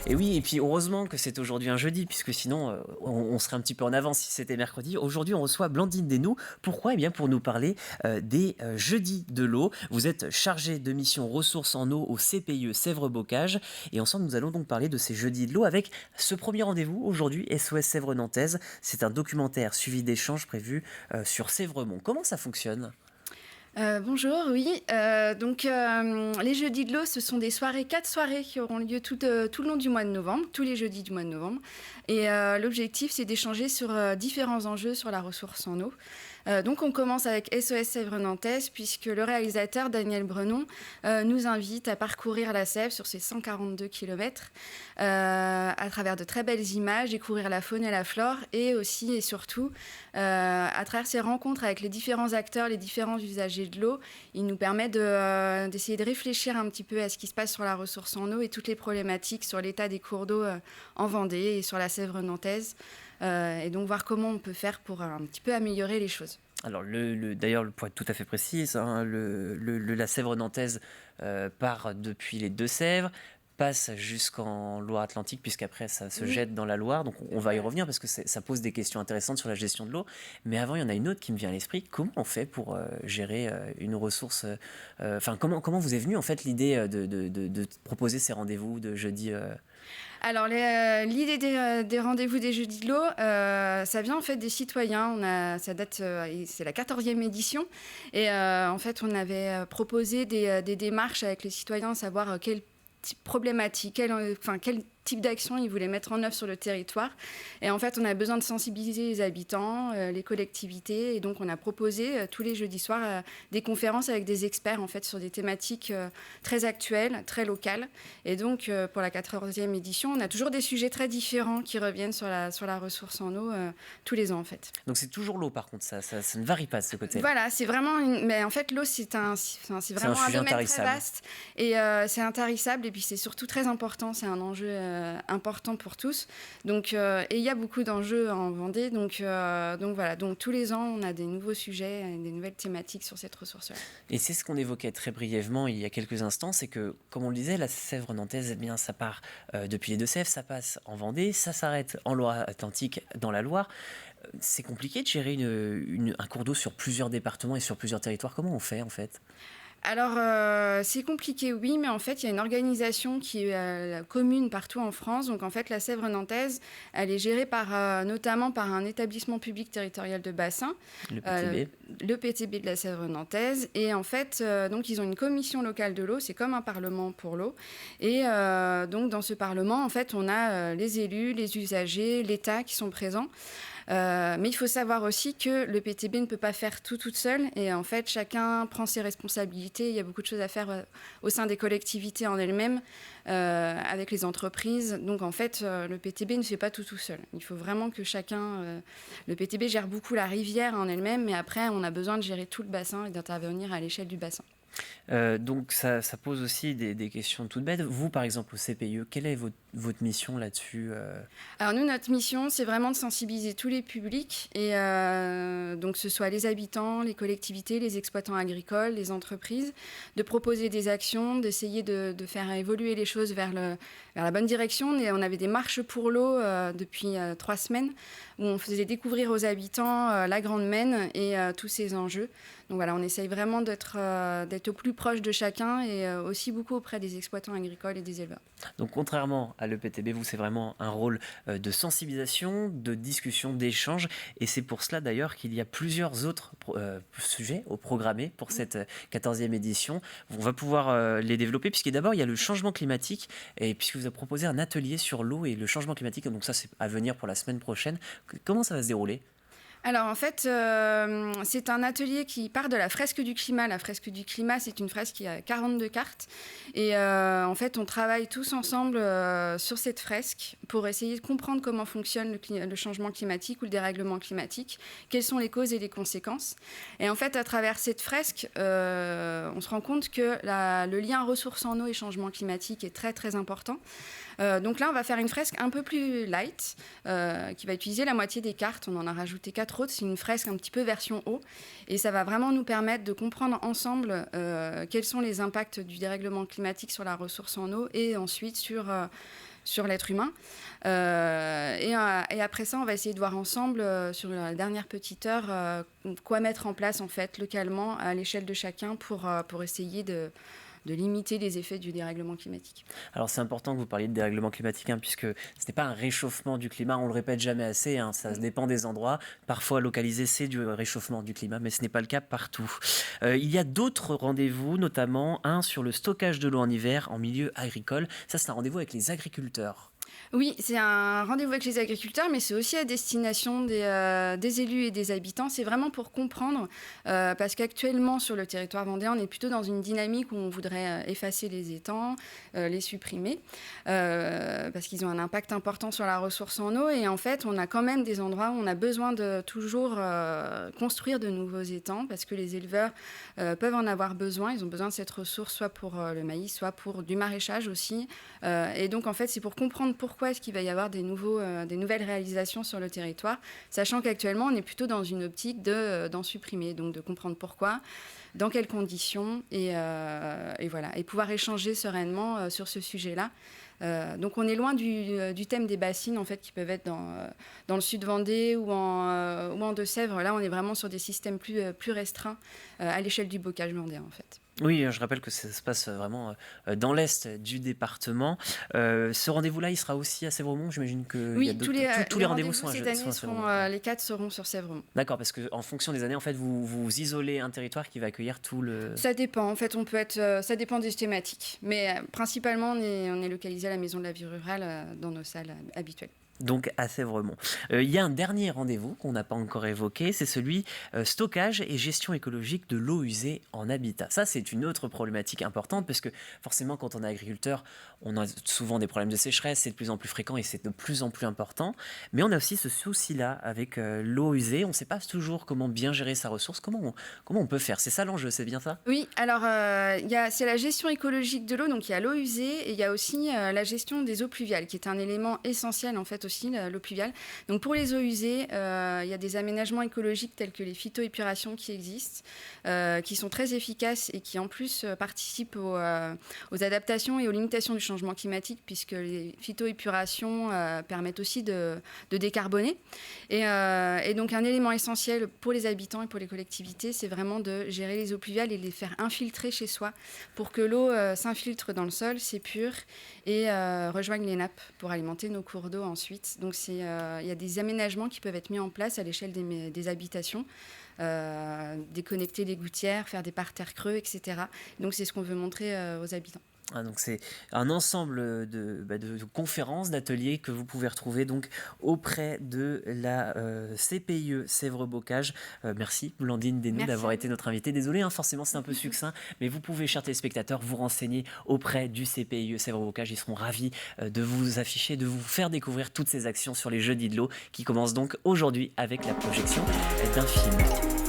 Et oui, et puis heureusement que c'est aujourd'hui un jeudi, puisque sinon on serait un petit peu en avance si c'était mercredi. Aujourd'hui, on reçoit Blandine Desnoux. Pourquoi? Eh bien, pour nous parler des jeudis de l'eau. Vous êtes chargée de mission ressources en eau au CPIE Sèvres-Bocage. Et ensemble, nous allons donc parler de ces jeudis de l'eau avec ce premier rendez-vous aujourd'hui, SOS Sèvres Nantaise. C'est un documentaire suivi d'échanges prévus sur Sèvremont. Comment ça fonctionne? Bonjour, oui. Les jeudis de l'eau, ce sont quatre soirées qui auront lieu tout le long du mois de novembre, tous les jeudis du mois de novembre. Et l'objectif, c'est d'échanger sur différents enjeux sur la ressource en eau. Donc on commence avec SOS Sèvres Nantaise, puisque le réalisateur Daniel Brenon nous invite à parcourir la Sèvre sur ses 142 km à travers de très belles images, découvrir la faune et la flore, et aussi et surtout à travers ses rencontres avec les différents acteurs, les différents usagers de l'eau. Il nous permet d'essayer de réfléchir un petit peu à ce qui se passe sur la ressource en eau et toutes les problématiques sur l'état des cours d'eau en Vendée et sur la Sèvre nantaise. Et donc voir comment on peut faire pour un petit peu améliorer les choses. Alors, d'ailleurs, pour être tout à fait précise, hein, la Sèvre nantaise part depuis les Deux-Sèvres, passe jusqu'en Loire-Atlantique, puisqu'après ça se jette dans la Loire. Donc on va y revenir parce que ça pose des questions intéressantes sur la gestion de l'eau. Mais avant, il y en a une autre qui me vient à l'esprit. Comment on fait pour gérer une ressource comment vous est venue en fait l'idée de proposer ces rendez-vous de jeudi Alors, l'idée des rendez-vous des Jeudis de l'eau, ça vient en fait des citoyens. Ça date, c'est la 14e édition. Et en fait, on avait proposé des démarches avec les citoyens, à savoir quelle problématique, quel type d'action ils voulaient mettre en œuvre sur le territoire. Et en fait, on a besoin de sensibiliser les habitants, les collectivités. Et donc, on a proposé tous les jeudis soirs des conférences avec des experts en fait, sur des thématiques très actuelles, très locales. Et donc, pour la 14e édition, on a toujours des sujets très différents qui reviennent sur la ressource en eau tous les ans, en fait. Donc, c'est toujours l'eau, par contre, ça ne varie pas de ce côté-là. Voilà, c'est vraiment... Mais en fait, l'eau, c'est vraiment un domaine très vaste. Et c'est intarissable. Et puis, c'est surtout très important. C'est un enjeu important pour tous. Donc, et il y a beaucoup d'enjeux en Vendée. Donc voilà. Donc tous les ans, on a des nouveaux sujets, des nouvelles thématiques sur cette ressource-là. Et c'est ce qu'on évoquait très brièvement il y a quelques instants, c'est que, comme on le disait, la Sèvre nantaise, eh bien, ça part depuis les Deux-Sèvres, ça passe en Vendée, ça s'arrête en Loire-Atlantique, dans la Loire. C'est compliqué de gérer un cours d'eau sur plusieurs départements et sur plusieurs territoires. Comment on fait, en fait ? Alors, c'est compliqué, oui, mais en fait, il y a une organisation qui est commune partout en France. Donc, en fait, la Sèvre nantaise, elle est gérée notamment par un établissement public territorial de bassin, le PTB de la Sèvre nantaise. Et en fait, donc, ils ont une commission locale de l'eau, c'est comme un parlement pour l'eau. Et donc, dans ce parlement, en fait, on a les élus, les usagers, l'État qui sont présents. Mais il faut savoir aussi que le PTB ne peut pas faire tout toute seule. Et en fait, chacun prend ses responsabilités. Il y a beaucoup de choses à faire au sein des collectivités en elles-mêmes, avec les entreprises. Donc, en fait, le PTB ne fait pas tout seul. Il faut vraiment que chacun... le PTB gère beaucoup la rivière en elle-même, mais après, on a besoin de gérer tout le bassin et d'intervenir à l'échelle du bassin. Donc ça pose aussi des questions toutes bêtes. Vous, par exemple, au CPIE, quelle est votre mission là-dessus Alors nous, notre mission, c'est vraiment de sensibiliser tous les publics, et donc que ce soit les habitants, les collectivités, les exploitants agricoles, les entreprises, de proposer des actions, d'essayer de faire évoluer les choses vers la bonne direction. On avait des marches pour l'eau depuis 3 semaines, où on faisait découvrir aux habitants la Grande Maine et tous ces enjeux. Donc voilà, on essaye vraiment d'être au plus proche de chacun, et aussi beaucoup auprès des exploitants agricoles et des éleveurs. Donc contrairement à l'EPTB, vous, c'est vraiment un rôle de sensibilisation, de discussion, d'échange, et c'est pour cela d'ailleurs qu'il y a plusieurs autres sujets au programmé pour cette 14e édition. On va pouvoir les développer, puisque d'abord il y a le changement climatique, et puisque vous avez proposé un atelier sur l'eau et le changement climatique, donc ça c'est à venir pour la semaine prochaine. Comment ça va se dérouler ? Alors en fait, c'est un atelier qui part de la fresque du climat. La fresque du climat, c'est une fresque qui a 42 cartes. Et en fait, on travaille tous ensemble sur cette fresque pour essayer de comprendre comment fonctionne le changement climatique ou le dérèglement climatique, quelles sont les causes et les conséquences. Et en fait, à travers cette fresque, on se rend compte que le lien ressources en eau et changement climatique est très très important. Donc là, on va faire une fresque un peu plus light, qui va utiliser la moitié des cartes. On en a rajouté 4 autres. C'est une fresque un petit peu version eau. Et ça va vraiment nous permettre de comprendre ensemble quels sont les impacts du dérèglement climatique sur la ressource en eau, et ensuite sur sur l'être humain. Et après ça, on va essayer de voir ensemble, sur la dernière petite heure, quoi mettre en place en fait localement à l'échelle de chacun pour essayer de limiter les effets du dérèglement climatique. Alors c'est important que vous parliez de dérèglement climatique, puisque ce n'est pas un réchauffement du climat, on le répète jamais assez, ça dépend des endroits. Parfois localisé, c'est du réchauffement du climat, mais ce n'est pas le cas partout. Il y a d'autres rendez-vous, notamment un sur le stockage de l'eau en hiver en milieu agricole. Ça, c'est un rendez-vous avec les agriculteurs. Oui, c'est un rendez-vous avec les agriculteurs, mais c'est aussi à destination des élus et des habitants. C'est vraiment pour comprendre, parce qu'actuellement, sur le territoire vendéen, on est plutôt dans une dynamique où on voudrait effacer les étangs, les supprimer, parce qu'ils ont un impact important sur la ressource en eau. Et en fait, on a quand même des endroits où on a besoin de toujours construire de nouveaux étangs, parce que les éleveurs peuvent en avoir besoin. Ils ont besoin de cette ressource, soit pour le maïs, soit pour du maraîchage aussi. Et donc, en fait, c'est pour comprendre pourquoi est-ce qu'il va y avoir des nouvelles réalisations sur le territoire, sachant qu'actuellement, on est plutôt dans une optique d'en supprimer, donc de comprendre pourquoi, dans quelles conditions, et voilà, et pouvoir échanger sereinement sur ce sujet-là. Donc on est loin du thème des bassines en fait, qui peuvent être dans le sud Vendée ou en Deux-Sèvres. Là, on est vraiment sur des systèmes plus restreints à l'échelle du bocage vendéen en fait. Oui, je rappelle que ça se passe vraiment dans l'est du département. Ce rendez-vous-là, il sera aussi à Sèvremont. J'imagine que oui, tous les rendez-vous sont cette année les 4 seront sur Sèvremont. D'accord, parce qu'en fonction des années, en fait, vous isolez un territoire qui va accueillir tout le... Ça dépend, en fait, ça dépend des thématiques. Mais principalement, on est localisé à la Maison de la Vie Rurale, dans nos salles habituelles. Donc à Sèvremont. Il y a un dernier rendez-vous qu'on n'a pas encore évoqué, c'est celui stockage et gestion écologique de l'eau usée en habitat. Ça, c'est une autre problématique importante, parce que forcément, quand on est agriculteur, on a souvent des problèmes de sécheresse, c'est de plus en plus fréquent et c'est de plus en plus important. Mais on a aussi ce souci-là avec l'eau usée. On ne sait pas toujours comment bien gérer sa ressource. Comment on peut faire? C'est ça l'enjeu, c'est bien ça? Oui, alors c'est la gestion écologique de l'eau, donc il y a l'eau usée et il y a aussi la gestion des eaux pluviales, qui est un élément essentiel en fait aussi, l'eau pluviale. Donc pour les eaux usées, il y a des aménagements écologiques tels que les phytoépurations qui existent, qui sont très efficaces et qui en plus participent aux adaptations et aux limitations du changement climatique, puisque les phytoépurations permettent aussi de décarboner. Et donc un élément essentiel pour les habitants et pour les collectivités, c'est vraiment de gérer les eaux pluviales et les faire infiltrer chez soi pour que l'eau s'infiltre dans le sol, s'épure et rejoigne les nappes pour alimenter nos cours d'eau ensuite. Donc il y a des aménagements qui peuvent être mis en place à l'échelle des habitations, déconnecter les gouttières, faire des parterres creux, etc. Donc c'est ce qu'on veut montrer aux habitants. Donc c'est un ensemble de conférences, d'ateliers que vous pouvez retrouver donc auprès de la CPIE Sèvres-Bocage. Merci Blandine Desnoux d'avoir été notre invitée. Désolé, forcément c'est un peu succinct, mais vous pouvez, chers téléspectateurs, vous renseigner auprès du CPIE Sèvres-Bocage. Ils seront ravis de vous afficher, de vous faire découvrir toutes ces actions sur les Jeudis de l'eau qui commencent donc aujourd'hui avec la projection d'un film.